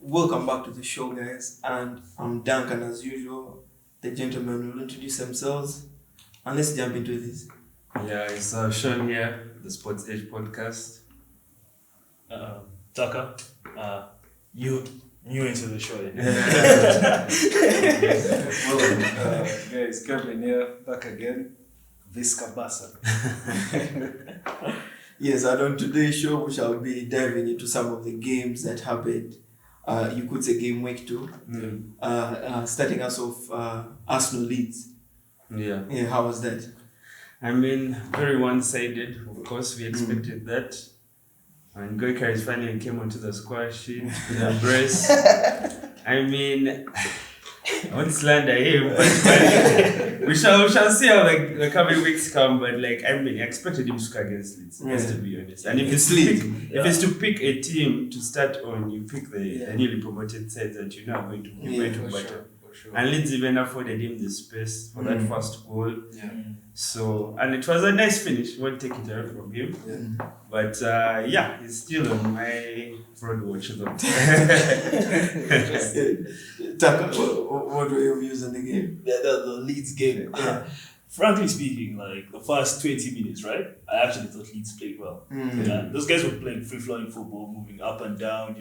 welcome back to the show, guys. And I'm Duncan as usual. The gentlemen will introduce themselves. And let's jump into this. Yeah, it's Sean here, the Sports Edge podcast. Tucker, you new into the show. Well, guys, Kevin here, back again. Visca Bassa. Yes, and on today's show, we shall be diving into some of the games that happened. You could say game week 2. Starting us off, Arsenal Leeds. Yeah, how was that? I mean, very one-sided. Of course, we expected that. And Goikaris finally came onto the squad sheet with a brace. I mean, I won't slander him, but we shall see how the coming weeks come. But I expected him to score against Leeds, just to be honest. And if it's to pick a team to start on, you pick the newly promoted side that you know are going to be going to battle. Sure. And Leeds even afforded him the space for that first goal. Yeah. So, and it was a nice finish. Won't take it away from him. Yeah. But he's still on my front watch though. Tucker, what were your views on the game? The Leeds game. Frankly speaking, the first 20 minutes, right? I actually thought Leeds played well. Those guys were playing free-flowing football, moving up and down,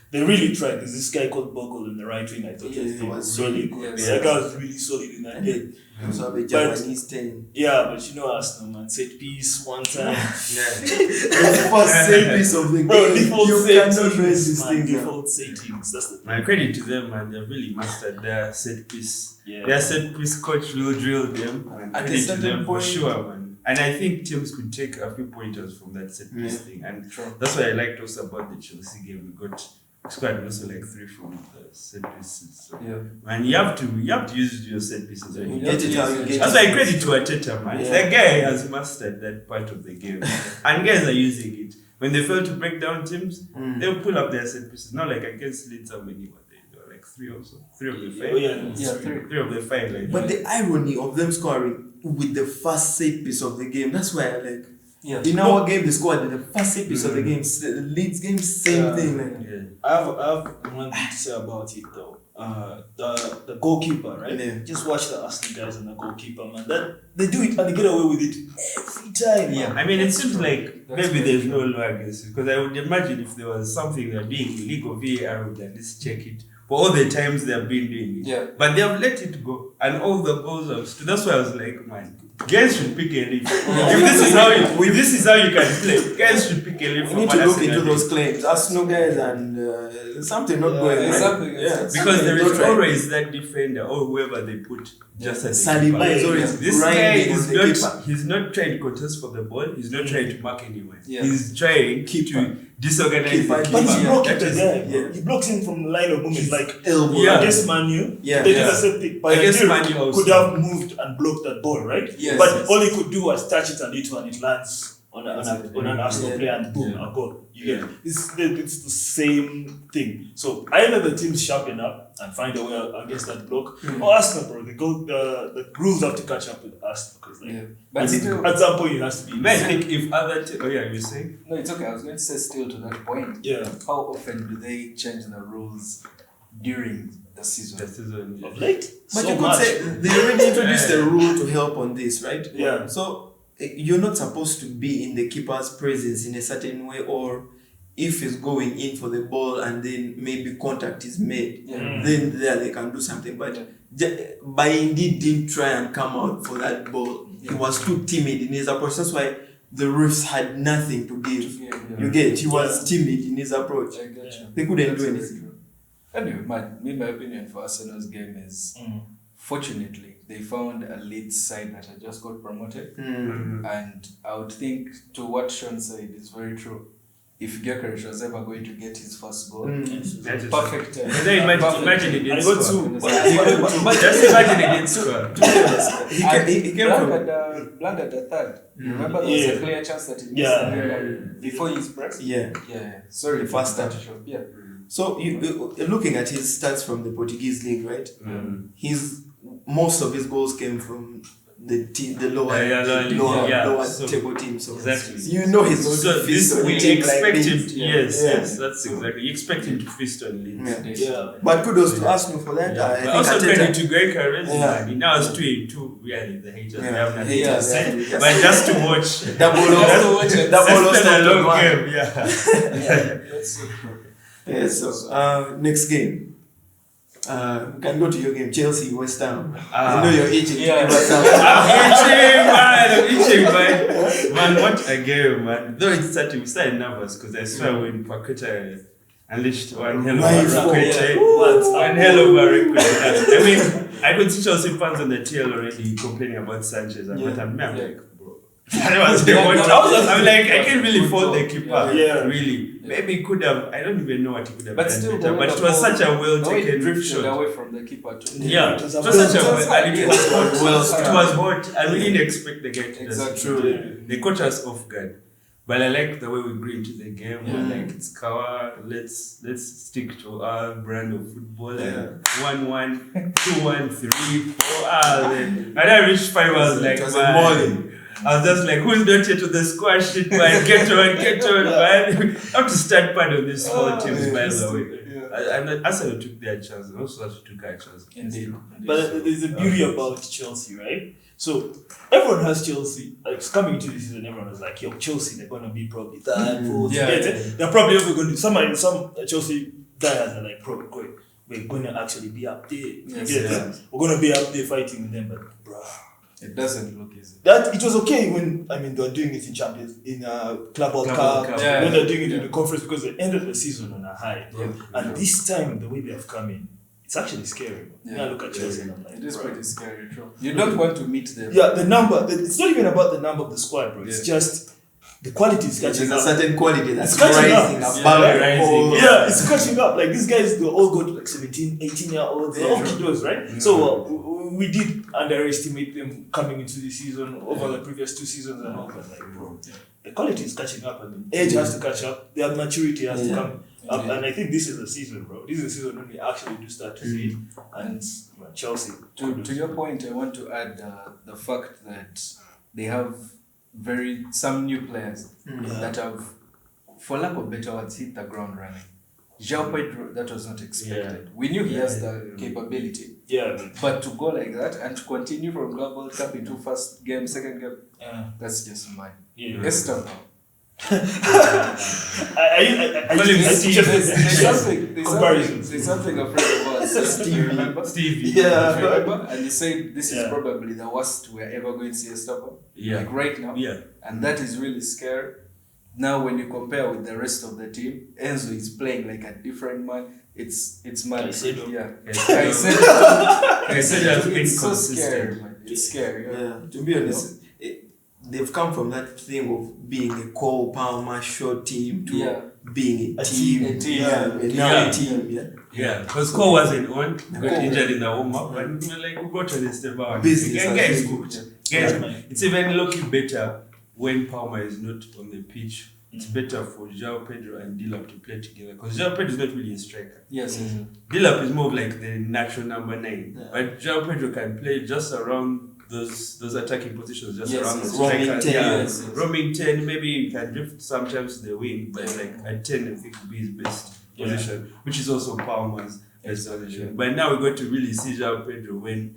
They really tried. There's this guy called Bogle in the right wing. I thought he was solid. That guy was really solid in that game. So a Japanese team. Yeah, but Arsenal, man. Set piece one time. The first set piece of the game. Bro, default default settings. That's the thing. My credit to them, man. They've really mastered their set piece. Yeah. Their set piece coach will drill them. At credit a to certain them point, for sure, man. And I think teams could take a few pointers from that set piece thing. And that's what I liked also about the Chelsea game. We got squad also 3 from the set pieces. So, man, you have to use your set pieces. That's why I credit to Arteta, man. The guy has mastered that part of the game, and guys are using it. When they fail to break down teams, they'll pull up their set pieces. Not like against Leeds, how many were they? There were 3 also. 3 of the 5. 3 of the 5. But the irony of them scoring with the first set piece of the game, that's why I like. Yeah. In our game, they scored in the first set piece of the game. The Leeds game, same thing. I have one thing to say about it though. The goalkeeper, right? Yeah. Just watch the Arsenal guys and the goalkeeper, man. They do it and they get away with it every time. Yeah, man. I mean, it seems like maybe there's no law against it, because I would imagine if there was something they're doing illegal, VAR would at least check it. For all the times they have been doing it. Yeah. But they have let it go. And all the goals have stood. That's why I was like, man, guys should pick a leaf. If this is how you can play, guys should pick a leaf. We need to look into those claims. Arsenal guys and something not going right. Because there is always that defender or whoever they put just as Saliba is always this guy he's not trying to contest for the ball. He's not trying to mark anyone. Yeah. He's trying to disorganize the keeper. But he blocked the guy. He blocks him from the line of movement, elbow against Manu. They did the same thing. But against Manu could have moved and blocked that ball, right? Yes, but all he could do was touch it and it lands on an Arsenal player and boom, a goal. It's the same thing. So either the teams sharpen up and find a way against that block, or Arsenal, bro. The rules have to catch up with Arsenal because but still, at some point it has to be. I think if other you saying? No, it's okay. I was going to say still to that point. Yeah. How often do they change the rules during the season? Of late? But you could say they already introduced a rule to help on this, right? Yeah. So you're not supposed to be in the keeper's presence in a certain way, or if he's going in for the ball and then maybe contact is made, then there they can do something. But indeed didn't try and come out for that ball. He was too timid in his approach. That's why the refs had nothing to give. You get? He was timid in his approach. I got you. They couldn't do anything. Anyway, my opinion for Arsenal's game is, fortunately, they found a Leeds side that had just got promoted. And I would think, to what Sean said, is very true. If Gyökeres was ever going to get his first goal, perfect. Imagine against just imagine against he came from blundered the third. Remember there was a clear chance that he missed before his press? Yeah. Sorry, first start. Yeah. So you looking at his stats from the Portuguese league, right? Most of his goals came from the lower so, table team. So exactly. you know he's going to feast on we expect him. Yes, that's exactly. You expect him to feast on Leeds. Yeah. But kudos to Arsenal for that. But also credit to Greg Carrez. Now it's 2-2. Really, the haters. They have nothing to say. But just to watch. Double game. That's so true. Yeah. So next game. We can go to your game, Chelsea, West Ham. I know you're itching. I'm itching, man. Man, what a game, man. Though we started nervous because I swear when Paqueta unleashed one hell of a record. I mean, I could see Chelsea fans on the TL already complaining about Sanchez, but I'm like, bro. I'm like, I can't really fault the keeper. Really. Maybe he could have. I don't even know what he could have done better. But it was such a well taken drift shot away from the keeper too. It was such a it was hot. I really didn't expect the guy to do that. They caught us off guard. But I like the way we grew into the game. Like it's Kawa. Let's stick to our brand of football. 1-1, 2-1, 3-4. And I reached 5. I was like, man. I was just like, who's not yet to the squash shit, man? Get on, man. I have to start part of this whole teams, by the way. And Arsenal took their chance, and also took our chance. Indeed. But there's a beauty about Chelsea, right? So everyone has Chelsea. Like coming into this season, everyone was like, "Yo, Chelsea, they're gonna be probably third, fourth." They're probably ever going to. Some Chelsea guys are like, "Bro, we're going to actually be up there. We're going to be up there fighting with them." But bro. It doesn't look easy. That it was okay when they were doing it in Champions Club World Cup. When they're doing it in the conference because they ended the season on a high. And this time the way they have come in, it's actually scary. When I look at Chelsea and I'm like, it is pretty scary, true. You don't want to meet them. Yeah, the number. It's not even about the number of the squad, bro. It's just the quality is catching up. There's a certain quality that's rising above. It's catching up. Like these guys, they all go to like 17, 18-year-olds. They're all kiddos, right? So we did underestimate them coming into the season over the previous 2 seasons and all. But like, bro, the quality is catching up, and age has to catch up. Their maturity has to come up, and I think this is the season, bro. This is the season when we actually do start to see it. And Chelsea. To your point, I want to add the fact that they have some new players that have, for lack of better words, hit the ground running. João Pedro, that was not expected. We knew he has the capability. But to go like that and to continue from Global Cup into first game, second game, that's just mine. Let's stop now. There's something a friend of ours, Stevie. And he said this is probably the worst we're ever going to see a stopper. Like right now. And that is really scary. Now when you compare with the rest of the team, Enzo is playing like a different man. It's mad. I said it's so scary, man. It's scary. To be honest, they've come from that thing of being a Cole Palmer short team to being a team. A team. Because Cole wasn't on, got injured in the warm-up, and we got to the step out. Guys, it's even looking better when Palmer is not on the pitch. It's better for João Pedro and Dilap to play together because João Pedro is not really a striker. Dilap is more of like the natural number 9, but João Pedro can play just around those attacking positions, just around the striker. Roaming 10, maybe he can drift sometimes to the wing, but like at 10 I think would be his best position, which is also Palmer's best position. But now we're going to really see João Pedro when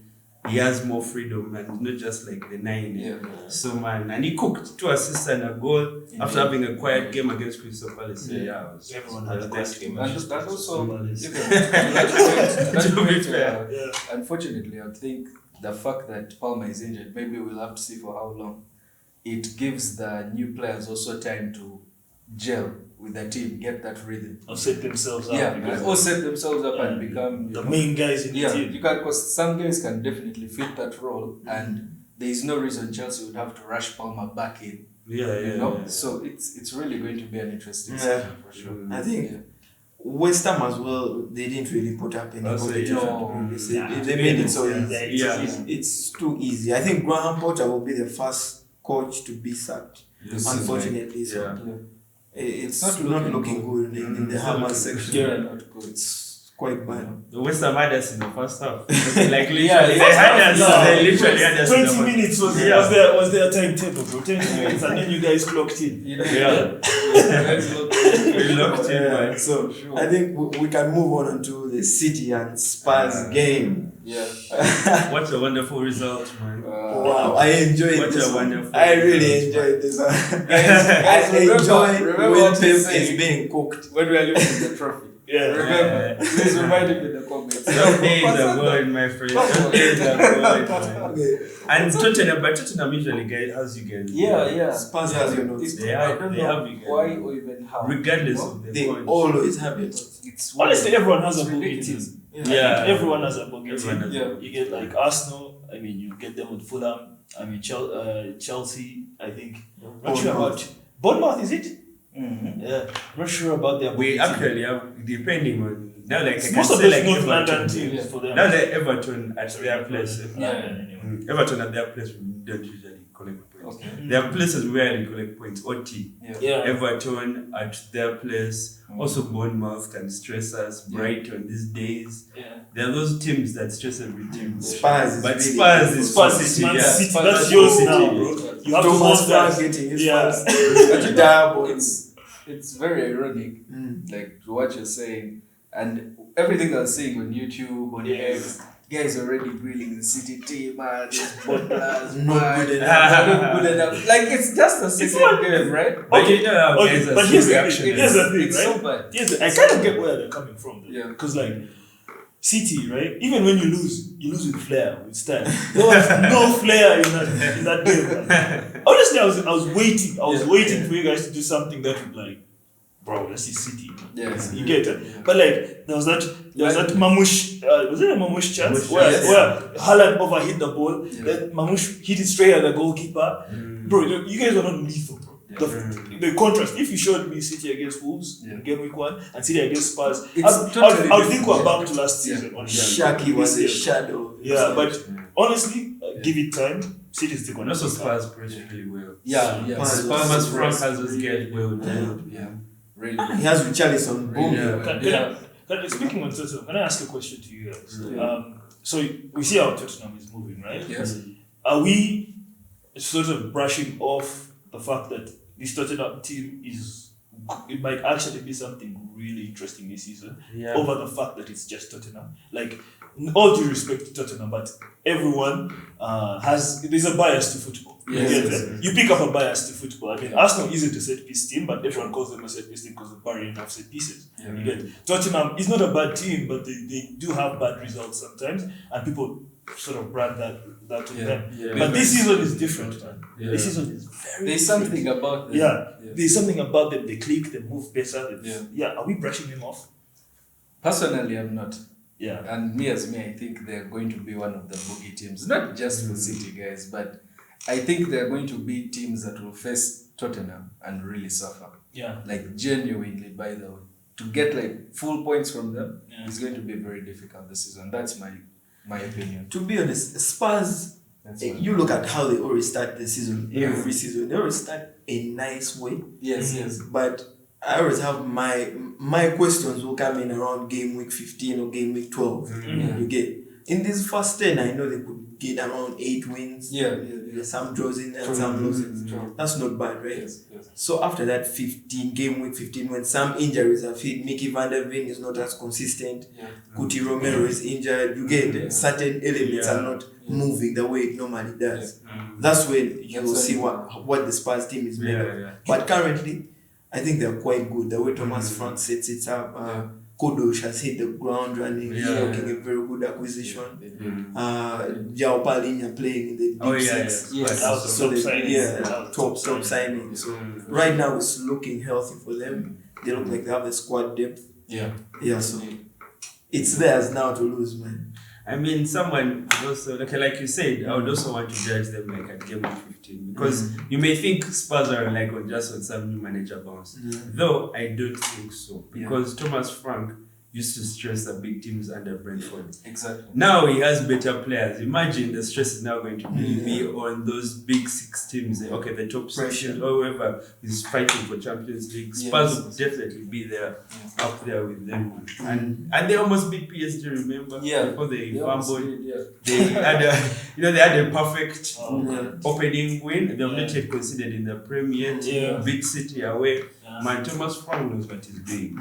he has more freedom and not just like the 9. So man, and he cooked 2 assists and a goal after having a quiet game against Crystal Palace. Everyone had a quiet game. And that also, to be fair. Unfortunately, I think the fact that Palmer is injured, maybe we'll have to see for how long. It gives the new players also time to gel with the team, get that rhythm. Or set themselves up. Or set themselves up and become the main guys in the team. Because some guys can definitely fit that role, and there is no reason Chelsea would have to rush Palmer back in. So it's really going to be an interesting season for sure. I think West Ham as well, they didn't really put up any competition. They made it so easy. It's too easy. I think Graham Potter will be the first coach to be sacked, unfortunately. It's not looking good in the Hammers section. It's quite bad. The West Ham had us in the first half. Like literally, they had us. They literally had us. 20 minutes was their timetable, bro. 20 minutes, and then you guys clocked in. You know, We locked in, man. So I think we can move on to the City and Spurs game. Yeah. What a wonderful result, man. Wow, I enjoyed What this a one. wonderful I really result, enjoyed this one. Guys, I enjoy remember when what Pep he is said being cooked. when we are losing the trophy. Yeah. Remember, please remind him in the comments. Some days are going, my friend. Some days are going, man. Okay. And Tottenham usually has you guys. Yeah. Spurs has your notes. They I have, don't they know have you guys. why or even how. Regardless of the They point. always have your notes. It's Honestly, everyone has a it's bogey ridiculous. team. Yeah. Everyone has a bogey Everyone team. has Yeah. You get like Arsenal. I mean, you get them with Fulham. I mean, Chelsea. I think. Not sure about Bournemouth. Is it? Mm-hmm. Yeah. Not sure about their. We bogey team. actually have, depending on now, like I can Most of say those like North London Everton. teams Yeah. for them. Now that Everton at their place. Anyway. Everton at their place we don't usually collect points. Okay. There are places where they collect points. OT. Yeah. Everton at their place. Also Bournemouth can stress us. Yeah. Brighton these days. Yeah. There are those teams that stress every team. Spurs is But really Spurs is Spurs for is City. Man Yeah. City. Spurs That's is yours City. now, bro. You have to Thomas hold that. Frank getting his Yeah. first double. It's very ironic, like to what you're saying, and everything I was seeing on YouTube, on X, guys already grilling the City team, man. It's bottlers, Not good not good enough. Like it's just a second game, right? But you know how Okay, guys are but so here's the thing, reactionary. here's the thing, It's right? so bad. Yes, I kind of get where they're coming from. Yeah. Because like City, right? Even when you lose with flair, with style. There was no flair in that game. Man. Honestly, I was waiting. I was waiting for you guys to do something that would like, bro, let's see City. Yes. You get it? Yeah. But like there was that Mamouche, was it a Mamouche chance? Mamouche, Where yes. Haaland overhit the ball, Yeah. then Mamouche hit it straight at the goalkeeper. Bro, you guys were not lethal, bro. The contrast, if you showed me City against Wolves in game week 1 and City against Spurs, I would think we're back to last season. Shaki was a shadow. Yeah, but honestly, give it time. City's still gonna Also pick up. Spurs plays really well. Yeah. Spurs Frank has those guys well done. Yeah. Really. He has Richarlison. Boom. Yeah. Speaking on Tottenham, can I ask a question to you guys? Yeah. So we see how Tottenham is moving, right? Yes. Are we sort of brushing off the fact that this Tottenham team it might actually be something really interesting this season over the fact that it's just Tottenham? Like, all due respect to Tottenham, but everyone there's a bias to football. Yes. You pick up a bias to football. I mean, Arsenal isn't a set piece team, but everyone calls them a set piece team because of burying of set pieces. Yeah. You get Tottenham is not a bad team, but they do have bad results sometimes, and people sort of brand that to them. Yeah. But this season is different, man. Yeah. This season is very There's different. something about them. Yeah, there's something about them. They click, they move better. Yeah. Are we brushing them off? Personally, I'm not. Yeah. And me, I think they're going to be one of the bogey teams. Not just for City, guys, but I think they're going to be teams that will face Tottenham and really suffer. Yeah. Like, genuinely, by the way. To get, like, full points from them Yeah. is going to be very difficult this season. That's my opinion. To be honest, Spurs, you look at how they always start the season, every season. They always start a nice way. Yes. But I always have my questions will come in around game week 15 or game week 12. You get in this first 10, I know they could get around 8 wins. There's some draws in there and some losses. That's not bad, right? Yes. So after that game week 15, when some injuries have hit, Mickey van der Ven is not as consistent. Kuti Romero is injured. You get certain elements are not moving the way it normally does. That's when you will see what the Spurs team is made of. But currently, I think they're quite good. The way Thomas Frank sets it up, Kodosh has hit the ground running, making a very good acquisition. Jao Palinya playing in the deep six. That was a top signing. Top signing. So right now it's looking healthy for them. They look like they have the squad depth. So it's theirs now to lose, man. I mean, someone also, like you said, I would also want to judge them like at game week 15 because you may think Spurs are just on some new manager bounce. Though I don't think so because Thomas Frank used to stress the big teams under Brentford. Exactly. Now he has better players. Imagine the stress is now going to be on those big 6 teams. Okay, the top 6 teams, or whoever is fighting for Champions League. Spurs will definitely be there, up there with them. And they almost beat PSG, remember? Before they fumbled. They had a perfect opening win. They've not yet considered in the Premier. Beat City away. Man, Thomas Frank knows what he's doing.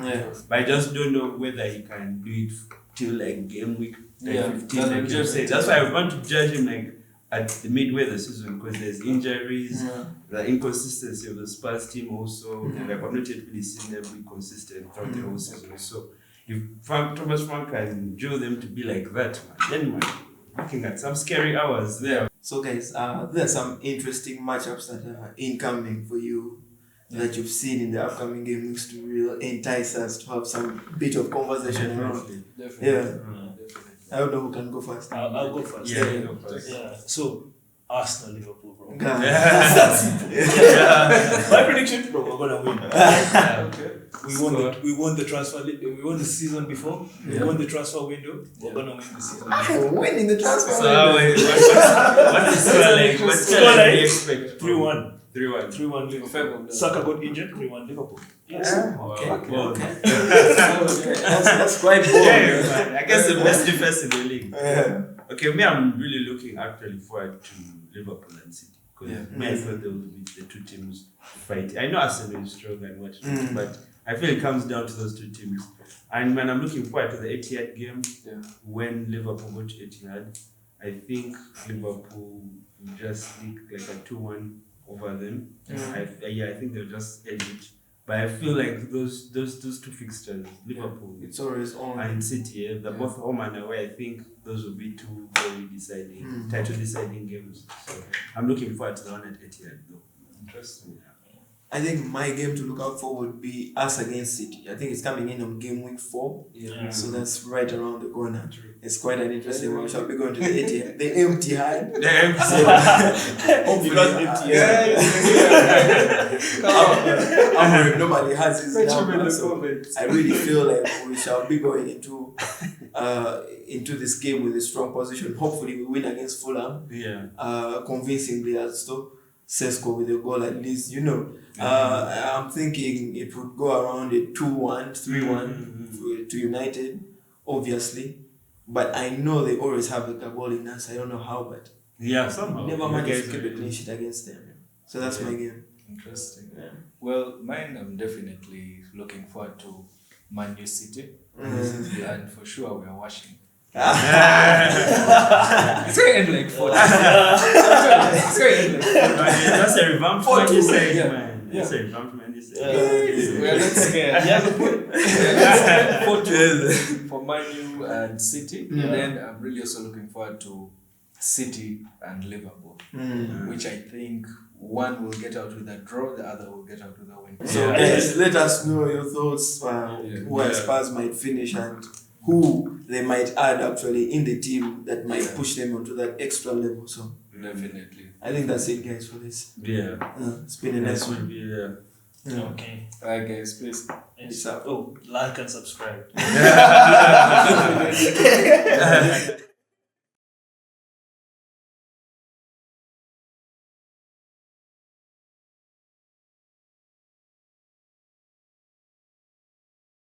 But I just don't know whether he can do it till like game week 15. Like you said. That's why I want to judge him like at the midway of the season, because there's injuries, the inconsistency of the Spurs team also. And like, I've not yet really seen them be consistent throughout the whole season. So if Thomas Frank can drill them to be like that, then man, looking at some scary hours there. So guys, there are some interesting matchups that are incoming for you that you've seen in the upcoming game weeks to really entice us to have some bit of conversation around. Definitely. I don't know who can go first. I'll go first. You go first. So Arsenal, Liverpool, bro. That's simple. My prediction, bro, we're gonna win. Okay. We won the transfer. We won the season before. We won the transfer window. We're gonna win the season before. Winning the transfer. So what's the expect? 3-1. 3-1 Liverpool. Saka got injured. 3-1 Liverpool. Yes. Okay. That's quite bold. Man. I guess the best defense in the league. Okay, me, I'm really looking actually forward to Liverpool and City, because me, I thought they would be the two teams fighting. I know Arsenal is strong and what, but I feel it comes down to those two teams. And when I'm looking forward to the Etihad game, when Liverpool go to Etihad, I think Liverpool will just leak like a 2-1 over them. I think they'll just end it. But I feel like those two fixtures, Liverpool, it's always on, and City, they're both home and away. I think those will be two very deciding, title deciding games. So I'm looking forward to the one at Etihad though. Interesting. I think my game to look out for would be us against City. I think it's coming in on game week 4. So that's right around the corner. It's quite an interesting one. We shall be going to the Etihad, the empty hand. The empty Nobody has his number, so I really feel like we shall be going into this game with a strong position. Hopefully we win against Fulham. Convincingly as though. Sesko with a goal at least, I'm thinking it would go around a 2-1, 3-1 to United, obviously. But I know they always have a goal in us. I don't know how, but somehow never managed to keep a clean sheet against them. So that's my game. Interesting. Well, mine, I'm definitely looking forward to Man U City. And for sure we are watching. It's going to end like 40. It's going to end like 40. That's a revamped Man U side, man. That's a revamped Man U side. We are not scared. 4-2 for Man U and City. And then I'm really also looking forward to City and Liverpool, which I think one will get out with a draw, the other will get out with a win. So guys, let us know your thoughts, where Spurs might finish and who they might add actually in the team that might push them onto that extra level. So definitely. I think that's it, guys, for this. It's been a nice one. Okay. Alright, guys, please. Like and subscribe.